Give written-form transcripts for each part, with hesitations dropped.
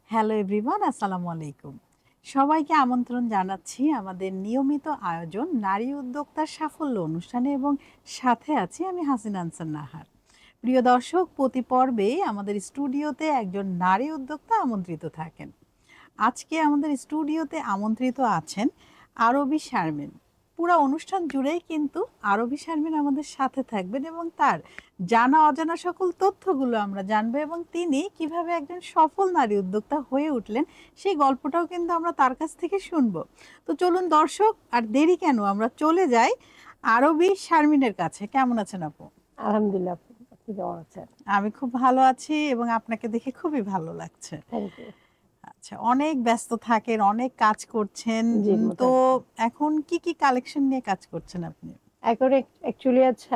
Hello everyone, আসসালামু আলাইকুম। সবাইকে আমন্ত্রণ জানাচ্ছি আমাদের নিয়মিত আয়োজন নারী উদ্যোক্তার সাফল্য অনুষ্ঠানে এবং সাথে আছি আমি হাসিনা আনসার নাহার। প্রিয় দর্শক, প্রতি পর্বে আমাদের স্টুডিওতে একজন নারী উদ্যোক্তা আমন্ত্রিত থাকেন। আজকে আমাদের স্টুডিওতে আমন্ত্রিত আছেন আরবি শারমিন। পুরো অনুষ্ঠান জুড়েই কিন্তু আরবি শারমিন আমাদের সাথে থাকবেন এবং তার জানা অজানা সকল তথ্যগুলো আমরা জানবো এবং তিনি কিভাবে একজন সফল নারী উদ্যোক্তা হয়ে উঠলেন সেই গল্পটাও কিন্তু আমরা তার কাছ থেকে শুনবো। তো চলুন দর্শক, আর দেরি কেন, আমরা চলে যাই আরবি শারমিনের কাছে। কেমন আছেন আপু? আলহামদুলিল্লাহ, আপনি কেমন আছেন? আমি খুব ভালো আছি এবং আপনাকে দেখে খুবই ভালো লাগছে। Thank you. আচ্ছা, অনেক ব্যস্ত থাকেন, অনেক কাজ করছেন। জি, তো মোটামুটি। এখন কি কি কালেকশন নিয়ে কাজ করছেন আপনি? এখন অ্যাকচুয়ালি আছে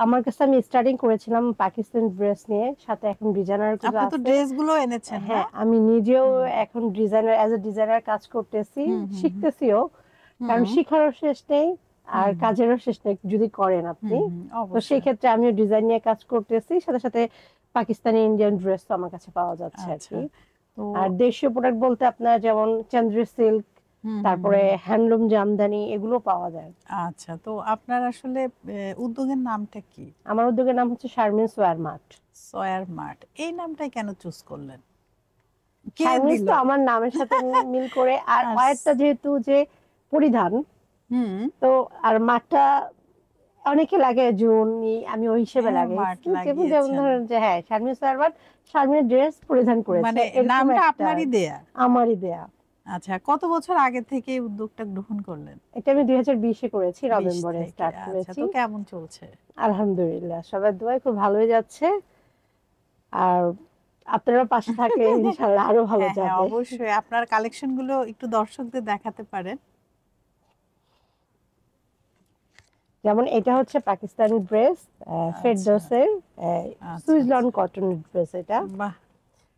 আমার কাছে আমি স্টার্টিং করেছিলাম পাকিস্তান ড্রেস নিয়ে, সাথে এখন ডিজাইনার গুলো আপনি তো আছে। ড্রেসগুলো এনেছেন না? হ্যাঁ, আমি নিজেও হুম। এখন ডিজাইনার অ্যাজ এ ডিজাইনার কাজ করতেছি, হুম, হুম, শিখতেছিও। কারণ হুম, শিখারও শেষ নেই আর হুম, কাজেরও শেষ নেই যদি করেন আপনি। হুম, তো অবশ্যই। সেই ক্ষেত্রে আমিও ডিজাইন নিয়ে কাজ করতেছি, সাথে সাথে পাকিস্তানি ইন্ডিয়ান ড্রেস তো আমার কাছে পাওয়া যাচ্ছে আর আচ্ছা, কি। তো আর দেশীয় প্রোডাক্ট বলতে আপনার যেমন চান্দ্রি সিল্ক, হুম, হুম, তারপরে হ্যান্ডলুম জামদানি, এগুলো পাওয়া যায়। আচ্ছা, তো আপনার আসলে উদ্যোগের নামটা কি? আমার উদ্যোগের নাম হচ্ছে শারমিন সোয়ার মার্ট। Swear mart. এই নামটাই কেন চুজ করলেন? কে শারমিন দিল? তো আমার নামের সাথে মিল করে, আর আস, ওয়ারটা যেহেতু যে পরিধান, হুম, তো আর মাঠটা অনেকে লাগে জুন, আমি ওই হিসেবে হ্যাঁ, মার্ট লাগাইছি। যেমন যেমন লাগিয়েছেন। ধরেন যে হ্যাঁ, শারমিন সোয়ার মার্ট, শারমিনের ড্রেস পরিধান করেছে, মানে এরকম নামটা একটা আপনারই দেয়া? আমারই দেয়া। আচ্ছা, কত বছর আগে থেকে এই উদ্যোগটা গ্রহণ করলেন? এটা আমি 2020-এ করেছি, 20 নভেম্বরে থেকে। স্টার্ট আচ্ছা, করেছি। তো কেমন চলছে? আলহামদুলিল্লাহ, সবার দোয়ায় খুব ভালোই যাচ্ছে। আর আপনারা পাশে থাকলে ইনশাআল্লাহ আরো ভালো হ্যাঁ, হ্যাঁ, যাবে। অবশ্যই আপনার কালেকশনগুলো একটু দর্শকদের দেখাতে পারেন। যেমন এটা হচ্ছে পাকিস্তানি ড্রেস, আচ্ছা, ফেরদৌসের আচ্ছা, সুইজলন আচ্ছা। কটনের ড্রেস। এটা বাহ!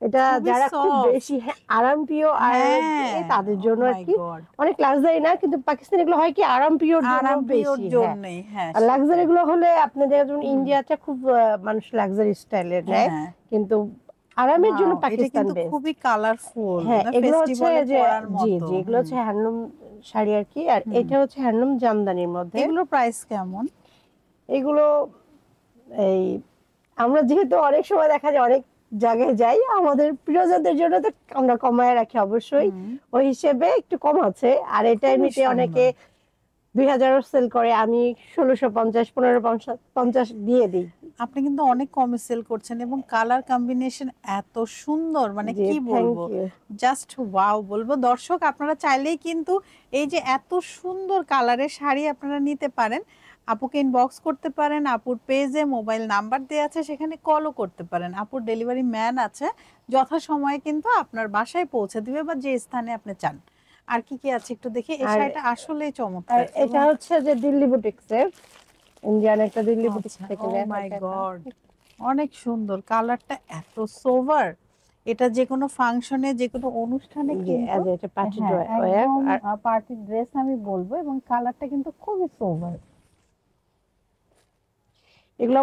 এটা খুবই যারা খুব সফট। বেশি আরামপ্রিয় আর হ্যাঁ, তাদের ও জন্য আর মাই কি। গড! অনেক লাক্সারি না, কিন্তু পাকিস্তানি এগুলো হয় কি আরামপ্রিয়র জন্য আরামপ্রিয়র বেশি। হ্যাঁ, জন্যই, হ্যাঁ, আর লাক্সারি সেটাই। গুলো হলে আপনাদের যেমন হুম, ইন্ডিয়াতে খুব মানুষ লাক্সারি স্টাইলের নেয়, হ্যাঁ। কিন্তু আরামের জন্য ওয়াও! এটা পাকিস্তান কিন্তু বেস্ট। খুবই কালারফুল, হ্যাঁ, না এগুলো হচ্ছে ফেস্টিভ্যালে যে পরার জি মতো। জি এগুলো হুম, হচ্ছে হ্যান্ডলুম শাড়ি আর কি। আর হুম। এটা হচ্ছে হ্যান্ডলুম জামদানির মধ্যে। এগুলোর প্রাইস কেমন? এগুলো এই আমরা যেহেতু অনেক সময় দেখা যায় অনেক জায়গায় যাই, আমাদের প্রিয়জনদের জন্য তো আমরা কমায় রাখি অবশ্যই, হুম, ওই হিসেবে একটু কম আছে। আর এটা খুবই এমনিতে অনেকে সুন্দর। 2000 সেল করে, আমি 1650 1550 দিয়ে দিই। আপনি কিন্তু অনেক কমে সেল করছেন এবং কালার কম্বিনেশন এত সুন্দর, মানে জি, কি থ্যাংক বলবো, ইউ। জাস্ট ওয়াও বলবো। দর্শক, আপনারা চাইলেই কিন্তু এই যে এত সুন্দর কালারের শাড়ি আপনারা নিতে পারেন। আপুকে ইনবক্স করতে পারেন, আপুর পেজে মোবাইল নাম্বার দেওয়া আছে, সেখানে কলও করতে পারেন। আপুর ডেলিভারি ম্যান আছে, যথাসময়ে কিন্তু আপনার বাসায় পৌঁছে দিবে বা যে স্থানে আপনি চান। আর কি কি আছে একটু দেখি। এই আর শাড়িটা আসলেই আর চমৎকার এটা এবং হচ্ছে যে দিল্লি বুটিক্সের, ইন্ডিয়ান একটা দিল্লি বুটিক্স আচ্ছা, থেকে ও নেওয়া মাই থাকে এটা। গড, অনেক সুন্দর কালারটা, এত সোভার। এটা যে কোনো ফাংশনে, যে কোনো অনুষ্ঠানে জি, কিন্তু এটা পার্টি হ্যাঁ ওয়্যার। একদম আর পার্টি ড্রেস আমি বলবো, এবং কালারটা কিন্তু খুবই সোভার। এগুলো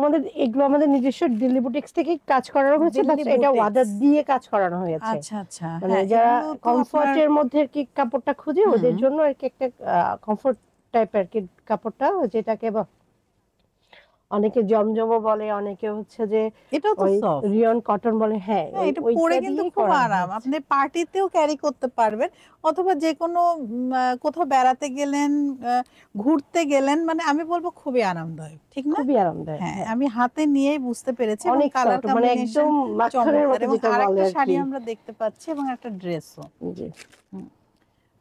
আমাদের নিজস্ব দিল্লি বুটিক্স থেকে কাজ করানো হয়েছে, বাট দিল্লি এটা বুটিক্স। অর্ডার দিয়ে কাজ করানো হয়েছে। আচ্ছা, আচ্ছা, মানে হ্যাঁ, যারা এগুলো তো আপনার কমফোর্টের মধ্যে আর কি কাপড়টা খুঁজে, হুম, ওদের জন্য আর কি একটা কমফোর্ট টাইপের কি কাপড়টা, যেটাকে অনেকে জমজমও বলে, অনেকে হচ্ছে যে এটাও তো ওই সফট। রিয়ন কটন বলে। হ্যাঁ, হ্যাঁ, এটা পরে ওইটা কিন্তু দিয়েই খুব করানো আরাম। হয়েছে। আপনি পার্টিতেও ক্যারি করতে পারবেন অথবা যে কোনো কোথাও বেড়াতে গেলেন, ঘুরতে গেলেন, মানে আমি বলবো খুবই আরামদায়ক, ঠিক না? খুবই আরামদায়ক, হ্যাঁ, হ্যাঁ। আমি হাতে নিয়েই বুঝতে পেরেছি এবং অনেক কালার সফট, মানে কম্বিনেশন একদম মাখনের চমৎকার, মতো এবং যেটা বলে আরেকটা আর শাড়ি কি। আমরা দেখতে পাচ্ছি এবং একটা ড্রেসও। জি,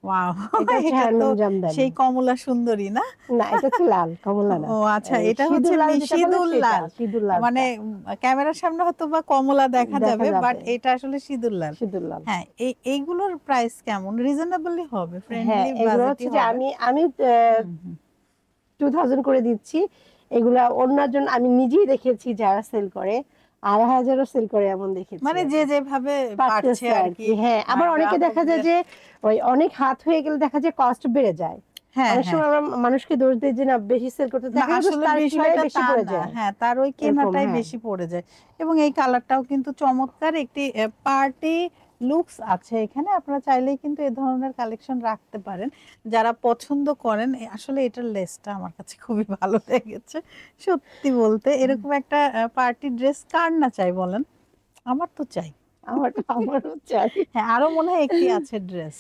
ওয়াও! এটা হচ্ছে এটা তো হ্যান্ডলুম জামদানি। সেই কমলা সুন্দরী না? না, এটা হচ্ছে লাল, কমলা না। ও আচ্ছা, এটা হচ্ছে সিঁদুর লাল যেটা বলে সিঁদুর সেটা, লাল। সিঁদুর মানে লালটা ক্যামেরার সামনে হয়তো বা কমলা দেখা দেখা যাবে, বাট যাবে। এটা আসলে সিঁদুর লাল। সিঁদুর লাল। হ্যাঁ, এইগুলোর প্রাইস কেমন? রিজনেবলই হবে, হ্যাঁ, ফ্রেন্ডলি এগুলো বাজেটই হচ্ছে যে হবে। আমি হুম, হুম। 2000 করে দিচ্ছি। এগুলা অন্যের জন্য আমি নিজেই দেখেছি যারা সেল করে 2500-ও সেল করে, এমন দেখেছি মানে যে আমি। যেভাবে পারছে পারতেছে আর আর কি, কি। হ্যাঁ, আবার অনেকে দেখা যায় গ্রাহকদের। যে ওই অনেক হাত হয়ে গেলে দেখা যায় কস্ট বেড়ে যায়। হ্যাঁ, অনেক হ্যাঁ, সময় আমরা মানুষকে দোষ দিই যে না বেশি সেল করতে, না দেখা যাবে আসলে তার সেলাই বিষয়টা বেশি তা পড়ে না। যায়। হ্যাঁ, তার ওই এরকম, কেনাটাই হ্যাঁ। বেশি পড়ে যায়। এবং এই কালারটাও কিন্তু চমৎকার, একটি পার্টি লুকস আছে এখানে, আপনারা চাইলেই কিন্তু এ ধরনের কালেকশন রাখতে পারেন যারা পছন্দ করেন। আসলে এটার লেসটা আমার কাছে খুবই ভালো লেগেছে সত্যি বলতে। এরকম একটা পার্টি ড্রেস কার না চাই বলেন? আমার তো চাই। আমারও চাই। হ্যাঁ, আরো মনে হয় একটি আছে ড্রেস।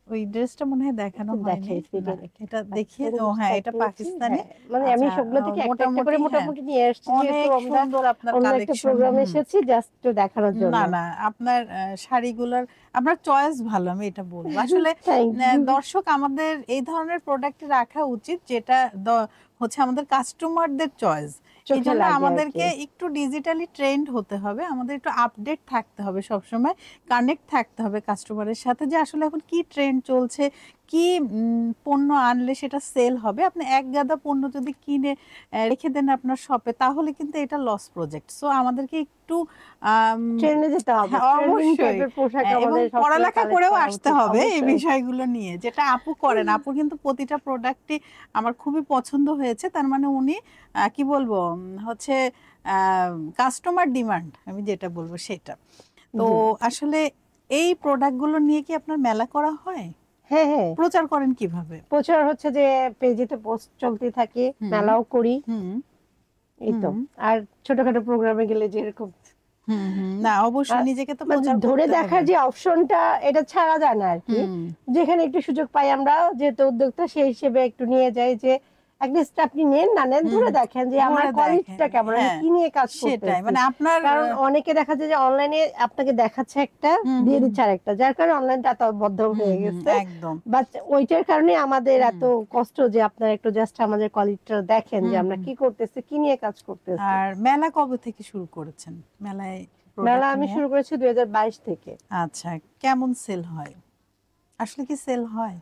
ওই ড্রেসটা মনে হয় দেখানো একটু হয়নি। দেখাইছি, না, এটা এটা দেখিয়ে, পাকিস্তানি ও হ্যাঁ স্টাইল এটা করেছি। পাকিস্তানি। হ্যাঁ, মানে আমি আচ্ছা, সবগুলো থেকে একটা একটা করে হ্যাঁ, মোটামুটি নিয়ে আসছি, যেহেতু অনেক আমরা সুন্দর আপনার অন্য একটা কালেকশন। প্রোগ্রামে হুম। এসেছি জাস্ট একটু দেখানোর জন্য। না, না, আপনার শাড়িগুলার আপনার চয়েস ভালো, আমি এটা বলব। আসলে থ্যাংক ইউ। দর্শক আমাদের এই ধরনের প্রোডাক্ট রাখা উচিত যেটা হচ্ছে আমাদের কাস্টমারদের চয়েস। এই চোখে জন্য লাগে আর আমাদেরকে কি। একটু ডিজিটালি ট্রেন্ড হতে হবে, আমাদের একটু আপডেট থাকতে হবে, সবসময় কানেক্ট থাকতে হবে কাস্টমারের সাথে যে আসলে এখন কি ট্রেন্ড চলছে, কি পণ্য আনলে সেটা সেল হবে। আপনি এক গাদা পণ্য যদি কিনে রেখে দেন আপনার শপে, তাহলে কিন্তু এটা লস প্রজেক্ট। সো আমাদেরকে একটু আম, ট্রেনে যেতে হবে, হ্যাঁ, ট্রেন্ডিং অবশ্যই। টাইপের পোশাক এবং আমাদের সবসময় পড়ালেখা কালেক্ট করেও করা আসতে উচিত, হবে এই অবশ্যই। বিষয়গুলো নিয়ে, যেটা আপু করেন। আপু কিন্তু প্রতিটা প্রোডাক্টই আমার খুবই পছন্দ হয়েছে। তার মানে উনি কি বলবো, হচ্ছে কাস্টমার ডিমান্ড, আমি যেটা বলবো সেটা। তো জি। আসলে এই প্রোডাক্টগুলো নিয়ে কি আপনার মেলা করা হয়? হ্যাঁ, হ্যাঁ, প্রচার করেন কিভাবে? প্রচার হচ্ছে যে পেজেতে পোস্ট চলতে থাকে, হুম, মেলাও করি, হুম, এই তো। হুম, আর ছোটখাটো প্রোগ্রামে গেলে যেরকম হুম, হুম, না অবশ্যই নিজেকে তো মানে প্রচার ধরে করতে দেখার হবে। যে অপশনটা, এটা ছাড়া যায় না আর কি। হুম, যেখানে একটু সুযোগ পাই আমরা, যেহেতু উদ্যোক্তা, সেই হিসেবে একটু নিয়ে যাই যে অ্যাটলিস্ট আপনি নেন না নেন, হুম, ধরে দেখেন যে আমার ধরে দেখেন, কোয়ালিটিটা কেমন, আমি হ্যাঁ কি নিয়ে কাজ সেটাই, করতেছি। মানে আপনার কারণ অনেকে দেখা যায় যে অনলাইনে আপনাকে দেখাচ্ছে একটা, হুম, দিয়ে হুম, দিচ্ছে আরেকটা, যার কারণে অনলাইনটা এত বদ্ধ হুম, হয়ে হুম, গেছে। একদম। বাট ওইটার কারণে আমাদের হুম, এত কষ্ট যে আপনারা একটু জাস্ট আমাদের কোয়ালিটিটা দেখেন যে হুম, আমরা হুম। কি করতেছি, কি নিয়ে কাজ করতেছি। আর মেলা কবে থেকে শুরু করেছেন, মেলায় মেলা প্রোডাক্ট আমি নিয়ে? শুরু করেছি 2022 থেকে। আচ্ছা, কেমন সেল হয়? আসলে কি সেল হয়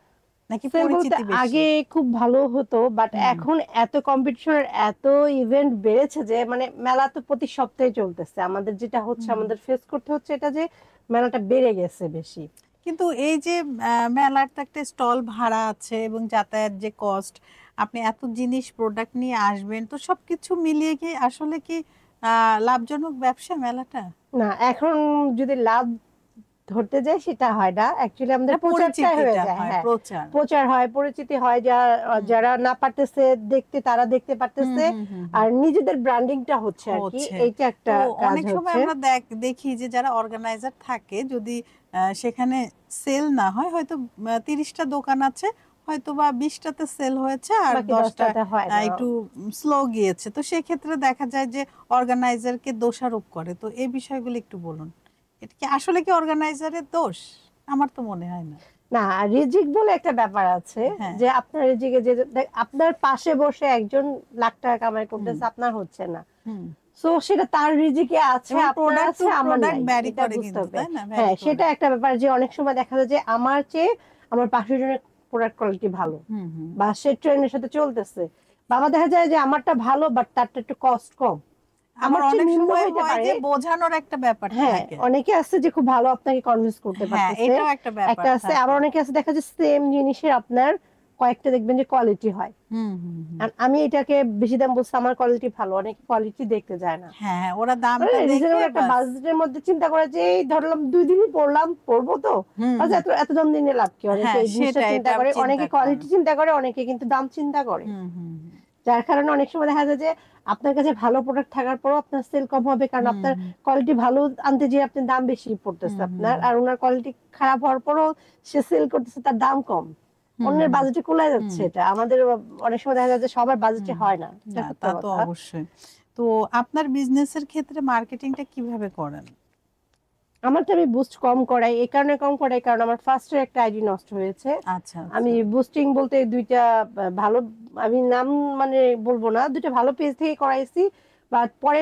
নাকি সেল বলতে পরিচিতি বেশি? আগে খুব ভালো হতো, বাট হুম, এখন এত কম্পিটিশনের এত ইভেন্ট বেড়েছে যে মানে মেলা তো প্রতি সপ্তাহে চলতেছে। আমাদের যেটা হচ্ছে, হুম। আমাদের ফেস করতে হচ্ছে এটা যে মেলাটা বেড়ে গেছে বেশি। কিন্তু এই যে মেলার তো একটা স্টল ভাড়া আছে এবং যাতায়াত যে কস্ট, আপনি এত জিনিস প্রোডাক্ট নিয়ে আসবেন, তো সবকিছু মিলিয়ে কি আসলে কি লাভজনক ব্যবসা মেলাটা? না, এখন যদি লাভ ধরতে যাই সেটা হয় না, অ্যাকচুয়ালি আমাদের না, প্রচারটাই হয়ে পরিচিতিটা যায়। হয়, হ্যাঁ, প্রচার। প্রচার হয়, পরিচিতি হয়, হুম, যারা না পারতেছে দেখতে তারা দেখতে হুম, পারতেছে। হুম, হুম, হুম। আর নিজেদের ব্র্যান্ডিংটা হচ্ছে আর কি, হচ্ছে। এইটা তো একটা কাজ অনেক সময় হচ্ছে। আমরা দেখি যে যারা অর্গানাইজার থাকে, যদি সেখানে সেল না হয়, হয়তো 30টা দোকান আছে, হয়তো বা 20টাতে সেল হয়েছে আর বাকি 10টা 10টাতে হয় না। একটু স্লো গিয়েছে। তো সেক্ষেত্রে দেখা যায় যে অর্গানাইজারকে দোষারোপ করে। তো এই বিষয়গুলো একটু বলুন। এটা কি আসলে কি অর্গানাইজারের দোষ? আমার তো মনে হয় না। না, রিজিক বলে একটা ব্যাপার আছে, হ্যাঁ। যে আপনার রিজিকে যে আপনার পাশে বসে একজন লাখ টাকা কামাই হুম, করতেছে, আপনার হচ্ছে না। হুম। সো সেটা তার রিজিকে আছে, এবং আপনার প্রোডাক্ট টু আছে, আমার প্রোডাক্ট নাই, ভ্যারি এটা করে বুঝতে কিন্তু, হবে। তাই না? হ্যাঁ, ভ্যারি করে। সেটা একটা ব্যাপার যে অনেক সময় দেখা যায় যে আমার চেয়ে আমার পাশের জনের প্রোডাক্ট কোয়ালিটি ভালো, হুম, হুম। বা সে ট্রেন্ডের সাথে চলতেছে, বা আমার দেখা যায় যে আমারটা ভালো বাট তারটা একটু কস্ট কম, আবার আমার চেয়ে অনেক নিম্ন সময় হইতে হয় পারে। যে বোঝানোর একটা ব্যাপার হ্যাঁ, থাকে। অনেকে আছে যে খুব ভালো আপনাকে কনভিন্স করতে হ্যাঁ, পারতেছে, এটাও একটা ব্যাপার একটা আছে। আবার থাকে। অনেকে আছে দেখা যায় সেম জিনিসের আপনার কয়েকটা দেখবেন যে কোয়ালিটি হয়। হুম, হুম, হুম। আর আমি এটাকে বেশি দাম বলছি, আমার কোয়ালিটি ভালো, অনেকে কোয়ালিটি দেখতে যায় না। হ্যাঁ, হ্যাঁ, ওরা দামটা দেখে রিজনেবল একটা বাস। বাজেটের মধ্যে চিন্তা করে যে এই ধরলাম 2 দিনই পরবো তো, হুম, আচ্ছা হুম। এত এত দাম দিয়ে লাভ কি, অনেকে হ্যাঁ, এই জিনিসটা সেটা চিন্তা এটা করে, চিন্তা অনেকে করে। কোয়ালিটি চিন্তা করে, অনেকে কিন্তু দাম চিন্তা করে। হুম, হুম, হুম। যার কারণে অনেক সময় দেখা যায় যে আপনার কাছে ভালো প্রোডাক্ট থাকার পরও আপনার সেল কম হবে, কারণ হুম, আপনার হুম, কোয়ালিটি ভালো আনতে যে আপনার দাম বেশি পড়তেছে হুম, হুম, আপনার, আর ওনার কোয়ালিটি খারাপ হওয়ার পরও সে সেল করতেছে, তার দাম কম, হুম, অন্যের হুম, বাজেটে কুলায় হুম, যাচ্ছে। এটা আমাদের অনেক সময় দেখা যায় যে সবার বাজেটে হুম। হয় না, এটা না, সত্য তা তো কথা। অবশ্যই। তো আপনার বিজনেসের ক্ষেত্রে মার্কেটিংটা কিভাবে করেন? আমারটা আমি বুস্ট কম করাই, এই কারণে কম করাই কারণ আমার ফার্স্টের একটা আইডি নষ্ট হয়েছে। আচ্ছা, আমি আচ্ছা। বুস্টিং বলতে দুইটা ভালো, আমি নাম মানে বলবো না, দুইটা ভালো পেজ থেকে করাইছি, বাট পরে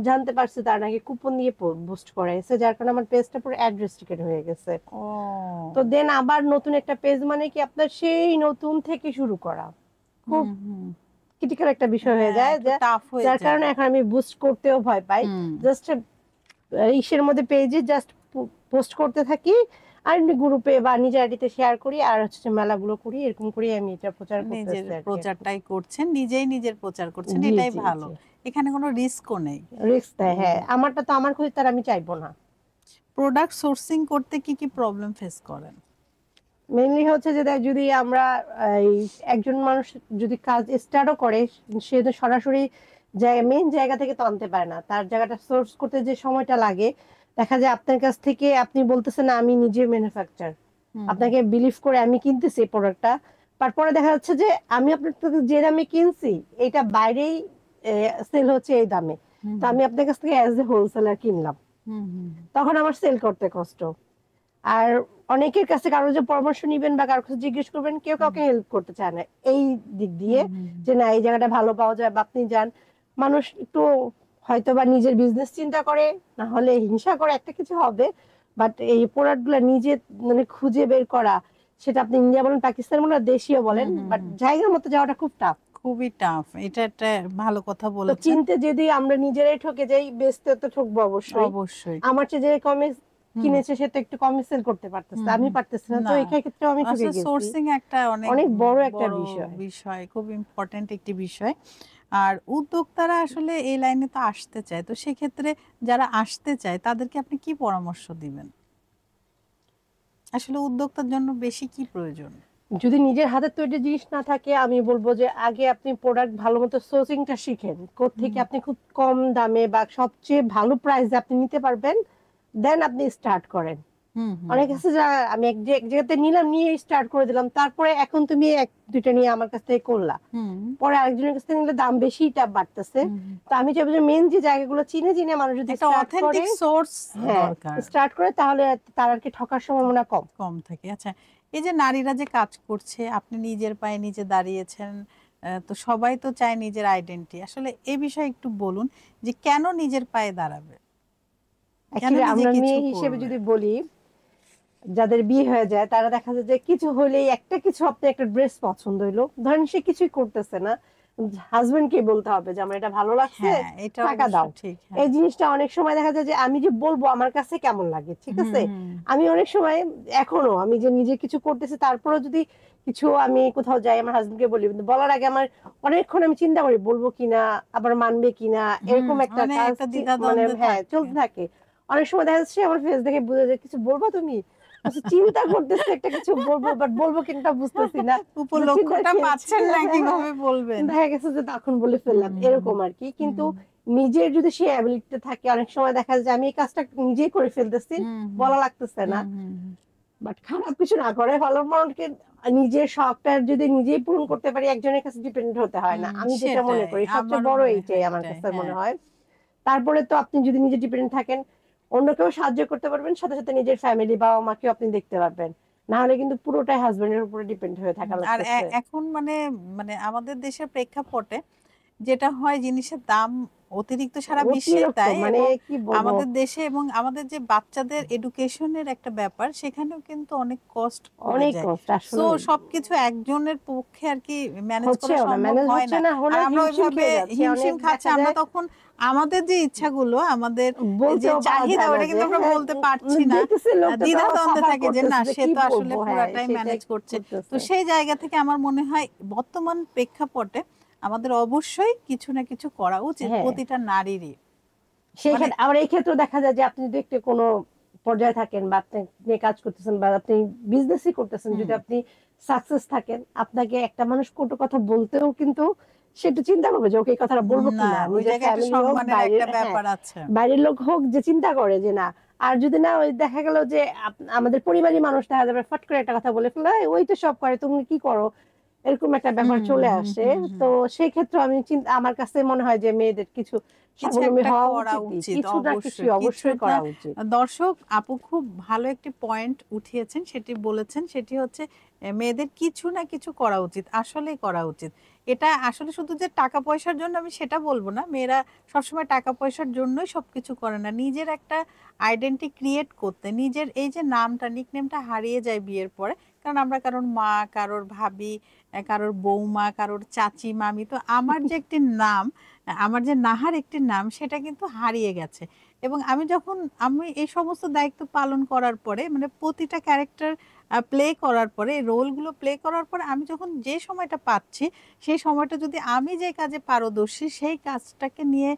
জানতে পারছি তারা নাকি কুপন দিয়ে বুস্ট করাইছে, যার কারণে আমার পেজটা পুরো অ্যাড রেস্ট্রিক্টেড হয়ে গেছে। ও। তো দেন আবার নতুন একটা পেজ মানে কি আপনার সেই নতুন থেকে শুরু করা খুব হুম, হুম। ক্রিটিক্যাল একটা বিষয় হয়ে হ্যাঁ, যায়, একটু টাফ হয়ে যার যায়। কারণে এখন আমি বুস্ট করতেও ভয় পাই। হুম। জাস্ট ইসের মধ্যে পেজে জাস্ট পোস্ট করতে থাকি, আর এমনি গ্রুপে বা নিজের আইডিতে শেয়ার করি, আর হচ্ছে মেলাগুলো করি, এরকম করি আমি এটা প্রচার নিজের করতেছি আর কি এখন। প্রচারটাই করছেন, নিজেই নিজের প্রচার করছেন, জি এটাই জি ভালো। জি, এখানে কোনো রিস্কও নেই। রিস্ক দেয়, উম, হ্যাঁ, আমারটা তো আমার ক্ষতি, তার আমি চাইবো না। প্রোডাক্ট সোর্সিং করতে কি কি প্রবলেম ফেস করেন? মেইনলি হচ্ছে যে যদি আমরা এই একজন মানুষ যদি কাজ স্টার্টও করে, সে তো সরাসরি মেইন জায়গা থেকে তো আনতে পারে না, তার জায়গাটা সোর্স করতে যে সময়টা লাগে, দেখা যায় আপনার কাছ থেকে আপনি বলতেছেন না আমি নিজে ম্যানুফ্যাকচার, আপনাকে বিলিভ করে আমি কিনতেছি এই প্রোডাক্টটা, তারপরে দেখা যাচ্ছে যে আমি আপনার থেকে যে দামে কিনছি এটা বাইরেই সেল হচ্ছে এই দামে, তো আমি আপনার কাছ থেকে অ্যাজ এ হোলসেলার কিনলাম, তখন আমার সেল করতে কষ্ট। আর অনেকের কাছে কারো যে পরামর্শ নিবেন বা কারো কাছে জিজ্ঞেস করবেন, কেউ কাউকে হেল্প করতে চায় না এই দিক দিয়ে, যে না এই জায়গাটা ভালো পাওয়া যায় বা আপনি যান। মানুষ একটু হয়তো বা নিজের বিজনেস চিন্তা করে, না হলে হিংসা করে, একটা কিছু হবে, বাট এই প্রোডাক্ট গুলা নিজে মানে খুঁজে বের করা, সেটা আপনি ইন্ডিয়া বলেন, পাকিস্তান বলেন, দেশীয় বলেন, বাট জায়গার মতো যাওয়াটা খুব টাফ, খুবই টাফ। এটা একটা ভালো কথা তো বলেছেন। চিনতে যদি আমরা নিজেরাই ঠকে যাই, বেচতে তো ঠকবো অবশ্যই। অবশ্যই আমার চেয়ে যে কমে কিনেছে সে তো একটু কমে সেল করতে পারতেছে, আমি পারতেছি না, তো না, এই ক্ষেত্রে আমি ঠকে আসলে গেছি। সোর্সিং একটা অনেক বড় একটা বড় বিষয়, খুব ইম্পর্টেন্ট একটি বিষয়। আর উদ্যোক্তারা আসলে এই লাইনে তো আসতে চায়, তো সেক্ষেত্রে যারা আসতে চায় তাদেরকে আপনি কি পরামর্শ দিবেন? আসলে উদ্যোক্তার জন্য বেশি কি প্রয়োজন? যদি নিজের হাতে তৈরি জিনিস না থাকে, আমি বলবো যে আগে আপনি প্রোডাক্ট ভালো মতো সোর্সিংটা শিখেন, কোত্থেকে আপনি খুব কম দামে বা সবচেয়ে ভালো প্রাইসে আপনি নিতে পারবেন, দেন আপনি স্টার্ট করেন। অনেক আছে যা আমি এক জায়গাতে নিলাম, নিয়ে স্টার্ট করে দিলাম, তারপরে এখন তুমি এক দুইটা নিয়ে আমার কাছ থেকে করলা, পরে আরেকজনের কাছ থেকে নিলে দাম বেশিটা বাড়তেছে। তো আমি চাইবো যে মেন যে জায়গাগুলো চিনে চিনে মানুষ যদি একটা স্টার্ট করে, অথেন্টিক সোর্স দরকার, স্টার্ট করে, তাহলে তার আর কি ঠকার সম্ভাবনা কম কম থাকে। আচ্ছা, এই যে নারীরা যে কাজ করছে, আপনি নিজের পায়ে নিজে দাঁড়িয়েছেন, তো সবাই তো চায় নিজের আইডেন্টিটি, আসলে এই বিষয়ে একটু বলুন যে কেন নিজের পায়ে দাঁড়াবে, কেন অ্যাকচুয়ালি নিজে আমরা কিছু মেয়ে হিসেবে করবে? যদি বলি, যাদের বিয়ে হয়ে যায় তারা দেখা যায় যে কিছু হলেই একটা কিছু, আপনি একটা ড্রেস পছন্দ হইলো, ধরেন সে কিছুই করতেছে না, হাজবেন্ড কে বলতে হবে যে আমার এটা ভালো লাগছে, হ্যাঁ, এটা টাকা অবশ্য দাও। ঠিক। এই হ্যাঁ, জিনিসটা অনেক সময় দেখা যায় যে আমি যে বলবো আমার কাছে কেমন লাগে, ঠিক আছে, হুম, আমি অনেক সময় এখনো আমি যে নিজে কিছু করতেছি, তারপরে যদি কিছু আমি কোথাও যাই আমার হাজবেন্ডকে বলি, কিন্তু বলার আগে আমার অনেকক্ষণ আমি চিন্তা করি বলবো কিনা, আবার মানবে কিনা, এরকম একটা মানে কাজ একটা মানে দ্বিধাদ্বন্দ্বে হ্যাঁ থাকে। চলতে থাকে। অনেক সময় দেখা যাচ্ছে আমার ফেস দেখে বুঝে যায় কিছু বলবা তুমি, আচ্ছা চিন্তা করতেছি একটা কিছু বলবো, বাট বলবো কিনা বুঝতেছি না, উপলক্ষটা পাচ্ছেন না, কিভাবে বলবেন? দেখা গেছে যে তখন বলে ফেললাম, এরকম আর কি। কিন্তু নিজের যদি সেই অ্যাবিলিটি থাকে, অনেক সময় দেখা যায় আমি এই কাজটা নিজেই করে ফেলতেছি, বলা লাগতেছে না, বাট খারাপ কিছু না করে ভালো মানুষকে, নিজের শখটা যদি নিজেই পূরণ করতে পারি, একজনের কাছে ডিপেন্ডেন্ট হতে হয় না, আমি যেটা মনে সেটাই করি সবচেয়ে আমারও বড় মনে হয়, এইটাই আমার এটাই। কাছে মনে হ্যাঁ, হয়। তারপরে তো আপনি যদি নিজে ডিপেন্ডেন্ট থাকেন, অন্যকেও সাহায্য করতে পারবেন, সাথে সাথে নিজের ফ্যামিলি বাবা মাকেও আপনি দেখতে পারবেন, না হলে কিন্তু পুরোটাই হাজবেন্ডের উপরে ডিপেন্ড হয়ে থাকা আর লাগতেছে। এখন মানে মানে আমাদের দেশের প্রেক্ষাপটে যেটা হয়, জিনিসের দাম অতিরিক্ত, সারা বিশ্বেই অতিরিক্ত তাই, মানে এবং কি বলবো, আমাদের দেশে এবং আমাদের যে বাচ্চাদের এডুকেশনের একটা ব্যাপার, সেখানেও কিন্তু অনেক কস্ট পড়ে অনেক যায়। কষ্ট সো আসলে, সবকিছু একজনের পক্ষে আর কি ম্যানেজ করা হচ্ছেও না, সম্ভব ম্যানেজ হয় হচ্ছে না। না, আর হলেও আমরা হিমশিম ওইভাবে খেয়ে যাচ্ছে, অনেক হিমশিম খাচ্ছি, দেখা আমরা যায় তখন আমাদের যে ইচ্ছাগুলো, আমাদের যে বলতেও পারা চাহিদা, যায় না ওটা যে কিন্তু আমরা হ্যাঁ, বলতে পারছি না। দেখতেছি লোকটা তো দ্বিধাদ্বন্দ্বে সাফার থাকে যে না, করতেছে, যে সে কি তো আসলে বলবো, হ্যাঁ পুরাটাই সেটাই ম্যানেজ করছে। তো করতেছে। সেই জায়গা থেকে আমার মনে হয় বর্তমান প্রেক্ষাপটে আমাদের অবশ্যই কিছু না কিছু করা উচিত, হ্যাঁ, প্রতিটা নারীরই। সেই মানে ক্ষেত্রে আবার এই ক্ষেত্রে দেখা যায় যে আপনি যদি একটু কোনো পর্যায়ে থাকেন বা আপনি নিয়ে কাজ করতেছেন বা আপনি বিজনেসই করতেছেন, যদি আপনি সাকসেস থাকেন, আপনাকে একটা মানুষ কটু কথা বলতেও কিন্তু সে একটু চিন্তা করবে যে ওকে এই কথাটা বলবো না, কিনা, ওই নিজের জায়গায় একটা ফ্যামিলি হোক সম্মানের বাইরের, একটা হ্যাঁ ব্যাপার আছে। বাইরের লোক হোক, যে চিন্তা করে যে না। আর যদি না ওই দেখা গেল যে আমাদের পরিবারী মানুষ দেখা যাবে ফট করে একটা কথা বলে ফেলে, "এই, ওই তো সব করে, তুমি কি করো", এরকম একটা ব্যাপার চলে আসে। তো সেই ক্ষেত্রে আমি চিন্তা, আমার কাছে মনে হয় যে মেয়েদের কিছু কিছু স্বাবলম্বী একটা হওয়া করা উচিতই, উচিত, কিছু না কিছু অবশ্যই কিছু অবশ্যই একটা। করা উচিত। দর্শক আপু খুব ভালো একটি পয়েন্ট উঠিয়েছেন, সেটি বলেছেন, সেটি হচ্ছে মেয়েদের কিছু না কিছু করা উচিত, আসলেই করা উচিত। এটা আসলে শুধু যে টাকা পয়সার জন্য আমি সেটা বলবো না, মেয়েরা সবসময় টাকা পয়সার জন্যই সবকিছু করে না, নিজের একটা আইডেন্টি ক্রিয়েট করতে, নিজের এই যে নামটা, নিকনেমটা হারিয়ে যায় বিয়ের পরে, কারণ আমরা কারোর মা, কারোর ভাবি, কারোর বৌমা, কারোর চাচি, মামি, তো আমার যে একটি নাম, আমার যে নাহার একটি নাম, সেটা কিন্তু হারিয়ে গেছে। এবং আমি যখন আমি এই সমস্ত দায়িত্ব পালন করার পরে, মানে প্রতিটা ক্যারেক্টার প্লে করার পরে, রোলগুলো প্লে করার পরে আমি যখন যে সময়টা পাচ্ছি, সেই সময়টা যদি আমি যে কাজে পারদর্শী সেই কাজটাকে নিয়ে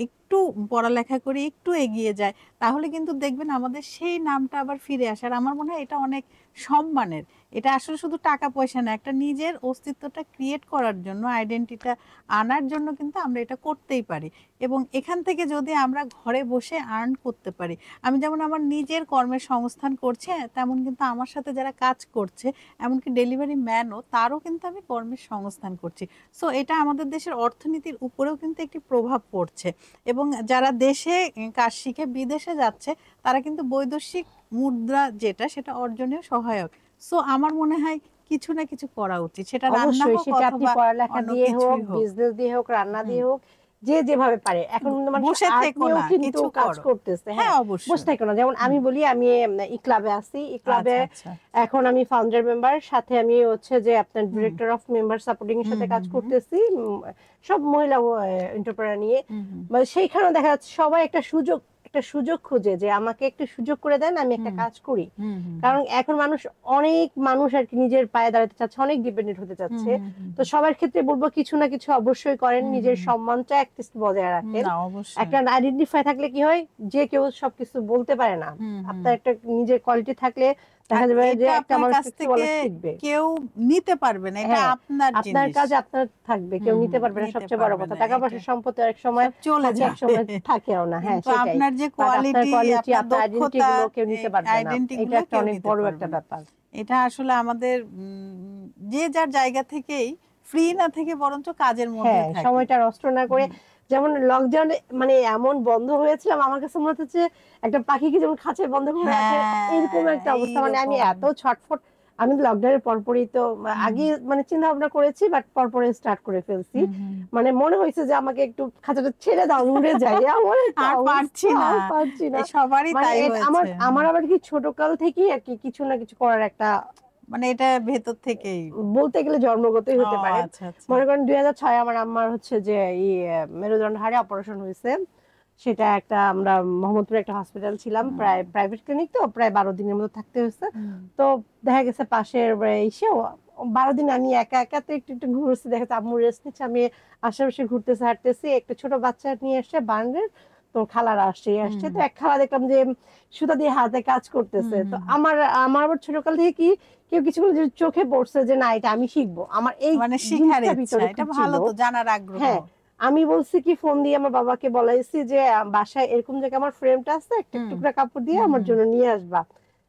একটু পড়ালেখা করে একটু এগিয়ে যায়, তাহলে কিন্তু দেখবেন আমাদের সেই নামটা আবার ফিরে আসে। আর আমার মনে হয় এটা অনেক সম্মানের। এটা আসলে শুধু টাকা পয়সা না, একটা নিজের অস্তিত্বটা ক্রিয়েট করার জন্য, আইডেন্টিটিটা আনার জন্য কিন্তু আমরা এটা করতেই পারি। এবং এখান থেকে যদি আমরা ঘরে বসে আর্ন করতে পারি, আমি যেমন আমার নিজের কর্মের সংস্থান করছি, তেমন কিন্তু আমার সাথে যারা কাজ করছে, এমনকি ডেলিভারি ম্যানও, তারও কিন্তু আমি কর্মের সংস্থান করছি। সো এটা আমাদের দেশের অর্থনীতির উপরেও কিন্তু একটি প্রভাব পড়ছে। এবং যারা দেশে কাজ শিখে বিদেশে যাচ্ছে, তারা কিন্তু বৈদেশিক মুদ্রা যেটা, সেটা অর্জনেও সহায়ক। সো আমার মনে হয় কিছু না কিছু করা উচিত, সেটা রান্না অবশ্যই হোক সেটা আপনি অথবা পড়ালেখা অন্য দিয়ে হোক, কিছুই হোক। বিজনেস দিয়ে হোক, রান্না হুম। দিয়ে হোক, যে যেভাবে পারে। এখন কিন্তু মানুষ বসে আর্ট থেকো নিয়েও না, কিন্তু কিছু কাজ করো। করতেছে। হ্যাঁ, হ্যাঁ, বসে অবশ্যই। থাকো না। যেমন আমি হুম। বলি, আমি ই ক্লাবে আছি, ই ক্লাবে আচ্ছা, আচ্ছা। এখন আমি ফাউন্ডার মেম্বার, সাথে আমি হচ্ছে যে আপনার হুম, ডিরেক্টর অফ মেম্বার সাপোর্টিং এর হুম, সাথে কাজ হুম, হুম, করতেছি, সব মহিলা এন্টারপ্রেনার নিয়ে। হুম, হুম, মানে সেইখানেও দেখা যাচ্ছে সবাই একটা সুযোগ খুঁজে যে আমাকে একটু সুযোগ করে দেন, আমি একটা হুম, কাজ করি। হুম, হুম, কারণ এখন অনেক মানুষ আর কি নিজের পায়ে দাঁড়াতে চাচ্ছে, অনেক ডিপেন্ডেন্ট হতে হুম, চাচ্ছে। হুম, হুম, তো সবার ক্ষেত্রে বলবো কিছু না কিছু অবশ্যই করেন, হুম, নিজের হুম, সম্মানটা একটু বজায় হুম, রাখেন। না অবশ্যই। একটা আইডেন্টিফাই থাকলে কি হয়, যে কেউ সবকিছু বলতে পারে না। হুম, হুম। আপনার একটা নিজের কোয়ালিটি থাকলে আর দেখা যাবে যে এটা একটা আপনার মানুষ কাছ কিছু থেকে বলা শিখবে। কেউ নিতে পারবে না, এটা হ্যাঁ, আপনার আপনার জিনিস। কাজ আপনার থাকবে, কেউ হুম, নিতে হুম, পারবে না। নিতে সবচেয়ে বড় পারবে কথা, না টাকা এটা, পয়সা সম্পত্তি এক সময় সব চলে থাকে, এক যাবে। সময় থাকেও না। হ্যাঁ, কিন্তু সেটাই। আপনার যে বাট আপনার কোয়ালিটি, কোয়ালিটি, আপনার আপনার আইডেন্টিটি দক্ষতা, গুলো কেউ এই নিতে পারবে না। আইডেন্টি এটা গুলো একটা কেউ অনেক নিতে বড় পারবে একটা না। ব্যাপার। এটা আসলে আমাদের যে যার জায়গা থেকেই ফ্রি না থেকে বরঞ্চ কাজের মধ্যে হ্যাঁ, থাকি। সময়টা নষ্ট না করে। হুম। যেমন লকডাউনে মানে এমন বন্ধ হয়েছিলাম, আমার কাছে মনে হচ্ছে একটা পাখিকে যেমন খাঁচায় বন্ধ করে রাখে, এরকম হ্যাঁ, একটা অবস্থা। মানে আমি এইরকম। এত ছটফট। আমি লকডাউনের পরপরই তো হুম, আগে মানে চিন্তা ভাবনা করেছি, বাট পরপরে স্টার্ট করে ফেলছি। হুম, হুম। মানে মনে হয়েছে যে আমাকে একটু খাঁচাটা ছেড়ে দাও, আমি উড়ে যাই, আমার একটা আর পারছি অবস্থা, না, আর পারছি না। এই সবারই মানে তাই আমার হয়েছে। আমার আবার কি ছোটকাল থেকেই আর কি কিছু না কিছু করার একটা, মানে এটা ভেতর থেকেই। বলতে গেলে জন্মগতই ও হতে পারে। আচ্ছা, আচ্ছা। মনে করেন 2006 আমার আম্মার হচ্ছে যে মেরুদণ্ড হাড়ে অপারেশন হয়েছে। সেটা একটা, আমরা মোহাম্মদপুরে একটা হসপিটাল ছিলাম, হুম, প্রায় প্রাইভেট ক্লিনিক, তো প্রায় 12 দিনের মতো থাকতে হয়েছে। হুম, তো দেখা গেছে পাশের এসেও 12 দিন আমি একা একা তো একটু একটু ঘুরছি, দেখা যাচ্ছে আম্মু রেস্ট নিচ্ছে, আমি আশেপাশে ঘুরতেছি হাঁটতেছি, একটা ছোট বাচ্চা নিয়ে এসে বার্নের, তো খালারা আসছে, হুম, তো এক খালা দেখলাম যে সুতা দিয়ে হাতে কাজ হুম, করতেছে। তো হুম। আমার আমার আবার ছোটকাল থেকে কি কেউ কিছু বলে যে চোখে পড়ছে যে না, এটা আমি শিখবো, আমার এই মানে শিখার জিনিসটা ইচ্ছা, ভিতরে এটা খুব ছিল। ভালো তো, জানার আগ্রহ। হ্যাঁ, আমি বলছি কি, ফোন দিয়ে আমার বাবাকে বলাইছি যে বাসায় এরকম জায়গায় আমার ফ্রেমটা আছে, একটা হুম, টুকরা কাপড় দিয়ে হুম, আমার হুম, জন্য নিয়ে আসবা।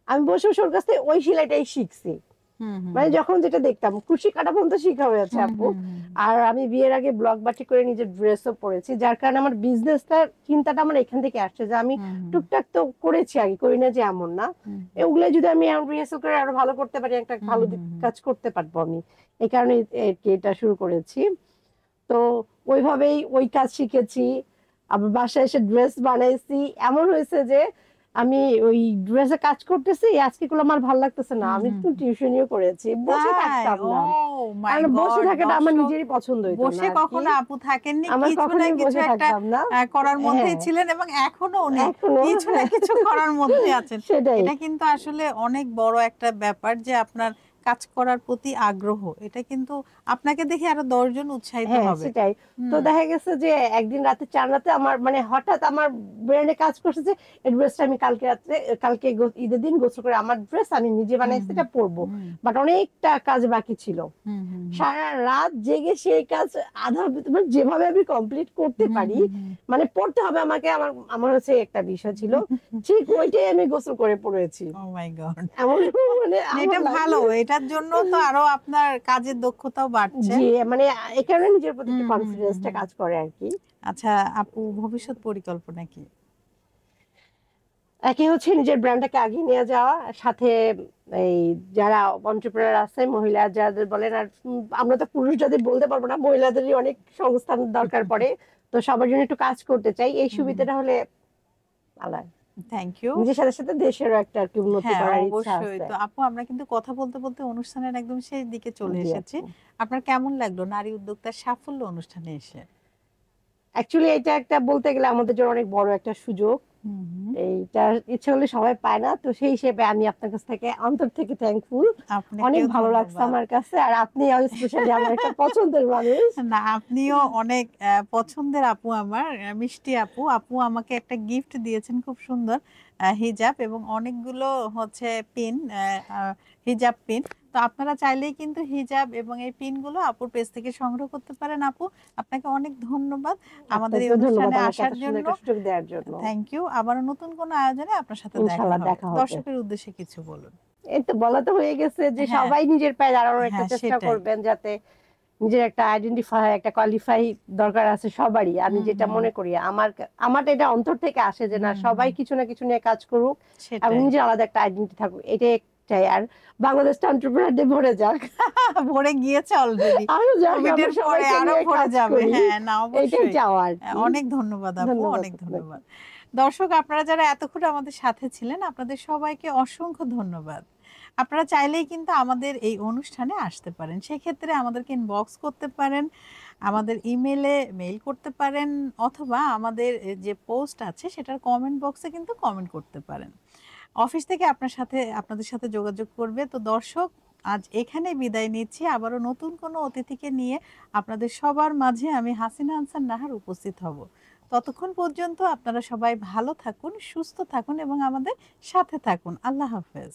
আমি বসে বসে ওর কাছ থেকে ওই সেলাইটাই শিখছি। হুম, হুম, মানে যখন যেটা দেখতাম, কুশি কাটা পর্যন্ত শিখা হয়েছে হুম, আপু। হুম, হুম, আর আমি বিয়ের আগে ব্লক বাটি করে নিজের ড্রেসও পরেছি, যার কারণে আমার বিজনেসটার চিন্তাটা আমার এখান থেকে আসছে যে আমি হুম, হুম, টুকটাক তো করেছি আগে, করি না যে এমন না। হুম, এগুলো যদি আমি রিহার্সাল করে আরো ভালো করতে পারি, একটা হুম, ভালো হুম, হুম। কাজ করতে পারবো আমি। এই কারণে এটা শুরু করেছি। তো ওইভাবেই ওই কাজ শিখেছি। আবার বাসায় এসে ড্রেস বানাইছি। এমন হয়েছে যে আমি ওই ড্রেসে কাজ করতেছি, আজকে গুলো আমার ভালো লাগতেছে না, হুম, আমি হুম, একটু হুম। টিউশনিও করেছি, বসে তাই? থাকতাম ও না। মাই কারণ বসে গড, থাকাটা আমার দর্শক, নিজেরই পছন্দ হইতো না বসে আর কি। কখনো আপু থাকেননি, আমার কিছু না কখনোই কিছু বসে একটা থাকতাম না। করার মধ্যেই হ্যাঁ, ছিলেন, এবং এখনো উনি এখনো কিছু না হ্যাঁ। কিছু করার মধ্যে আছেন। সেটাই। এটা কিন্তু আসলে অনেক বড় একটা ব্যাপার যে আপনার কাজ করার প্রতি আগ্রহ, এটা কিন্তু আপনাকে দেখে আরো 10 জন উৎসাহিত হ্যাঁ, হবে। সেটাই। তো হুম, দেখা গেছে যে একদিন রাতে 4 রাতে আমার মানে হঠাৎ আমার ব্রেনে কাজ করছে যে এই ড্রেসটা আমি কালকে রাত্রে, কালকে ঈদের দিন গোসল করে আমার ড্রেস আমি নিজে হুম, বানাইছি, হুম, এটা পরবো। হুম, বাট অনেকটা কাজ বাকি ছিল। হুম, হুম, সারা রাত জেগে সেই কাজ আধা মানে যেভাবে আমি কমপ্লিট করতে হুম, পারি, হুম, হুম, মানে পড়তে হবে আমাকে, আমার আমার হচ্ছে একটা বিষয় ছিল, হুম। ঠিক ওইটাই আমি গোসল করে পড়েছি। ও মাই গড। এমন মানে না, আমার এটা ভালো, লাগে। এটার জন্য তো আরো আপনার কাজের দক্ষতাও বাড়ছে। জি, মানে এই কারণে নিজের প্রতি হুম, একটু হুম, হুম, কনফিডেন্সটা হুম। কাজ করে আর কি। আচ্ছা আপু, ভবিষ্যৎ পরিকল্পনা কি? একই হচ্ছে নিজের ব্র্যান্ডটাকে আগিয়ে নিয়ে যাওয়া, সাথে এই যারা এন্টারপ্রেনার আছে, মহিলা যাদের বলেন, আর আমরা তো পুরুষ যাদের বলতে পারবো না, মহিলাদেরই অনেক সংস্থান দরকার পড়ে। তো সবার জন্য একটু কাজ করতে চাই, এই সুবিধাটা হলে ভালো হয়। Thank you. নিজের সাথে সাথে দেশেরও একটা আর কি উন্নতি হ্যাঁ, করার ইচ্ছা অবশ্যই। আছে। তো আপু, আমরা কিন্তু কথা বলতে বলতে অনুষ্ঠানের একদম শেষ দিকে চলে জি এসেছি। আপু। আপনার কেমন লাগলো নারী উদ্যোক্তার সাফল্য অনুষ্ঠানে এসে? অ্যাকচুয়ালি এটা একটা বলতে গেলে আমাদের জন্য অনেক বড় একটা সুযোগ। হুম হুম। এইটা ইচ্ছে হলে সবাই পায় না, তো সেই হিসেবে আমি আপনার কাছ থেকে অন্তর থেকে থ্যাঙ্কফুল। অনেক আপনাকেও ভালো লাগছে ধন্যবাদ। আমার কাছে, আর আপনি স্পেশালি আমার একটা পছন্দের মানুষ। না, আপনিও অনেক পছন্দের আপু আমার, মিষ্টি আপু। আপু আমাকে একটা গিফট দিয়েছেন খুব সুন্দর হিজাব এবং অনেকগুলো হচ্ছে পিন, হিজাব পিন। তো আপনারা চাইলেই কিন্তু হিজাব এবং এই পিনগুলো আপুর পেজ থেকে সংগ্রহ করতে পারেন আপু। আপনাকে অনেক ধন্যবাদ আমাদের এই আপনাকেও ধন্যবাদ অনুষ্ঠানে আমাকে এত আসার সুন্দর জন্য। একটা সুযোগ দেওয়ার জন্য। Thank you. আবারও নতুন কোনো আয়োজনে আপনার সাথে দেখা ইনশাল্লাহ হবে। দেখা হবে। দর্শকের উদ্দেশ্যে কিছু বলুন। এই তো বলা তো হয়ে গেছে যে হ্যাঁ, সবাই নিজের পায়ে দাঁড়ানোর একটা হ্যাঁ চেষ্টা সেটাই। করবেন, যাতে নিজের একটা আইডেন্টিফাই, একটা কোয়ালিফাই দরকার আছে সবারই। আমি হুম, যেটা হুম, মনে করি, আমারটা এটা অন্তর থেকে আসে যে না, হুম, সবাই হুম, কিছু না কিছু নিয়ে কাজ করুক এবং সেটাই। নিজের আলাদা একটা আইডেন্টিটি থাকুক, এটাই চাই। আর বাংলাদেশটা এন্টারপ্রেনার দিয়ে ভরে যাক, ভরে গিয়েছে অলরেডি। আরো যাক, কোভিড আমরা এর পরে সবাইকে আরো নিয়ে ভরে কাজ যাবে। করি, হ্যাঁ, না এটাই অবশ্যই। চাওয়া আর কি। অনেক ধন্যবাদ আপু, ধন্যবাদ অনেক আপনাকে। ধন্যবাদ। দর্শক আপনারা যারা এতক্ষণ আমাদের সাথে ছিলেন, আপনাদের সবাইকে অসংখ্য ধন্যবাদ। আপনারা চাইলেই কিন্তু আমাদের এই অনুষ্ঠানে আসতে পারেন। সেক্ষেত্রে আমাদেরকে ইনবক্স করতে পারেন, আমাদের ইমেইলে মেইল করতে পারেন অথবা আমাদের যে পোস্ট আছে সেটার কমেন্ট বক্সে কিন্তু কমেন্ট করতে পারেন। অফিস থেকে আপনাদের সাথে যোগাযোগ করবে। তো দর্শক, আজ এখানেই বিদায় নিচ্ছি। আবারও নতুন কোনো অতিথিকে নিয়ে আপনাদের সবার মাঝে আমি হাসিনা আনসার নাহার উপস্থিত হব। ততক্ষণ পর্যন্ত আপনারা সবাই ভালো থাকুন, সুস্থ থাকুন এবং আমাদের সাথে থাকুন। আল্লাহ হাফেজ।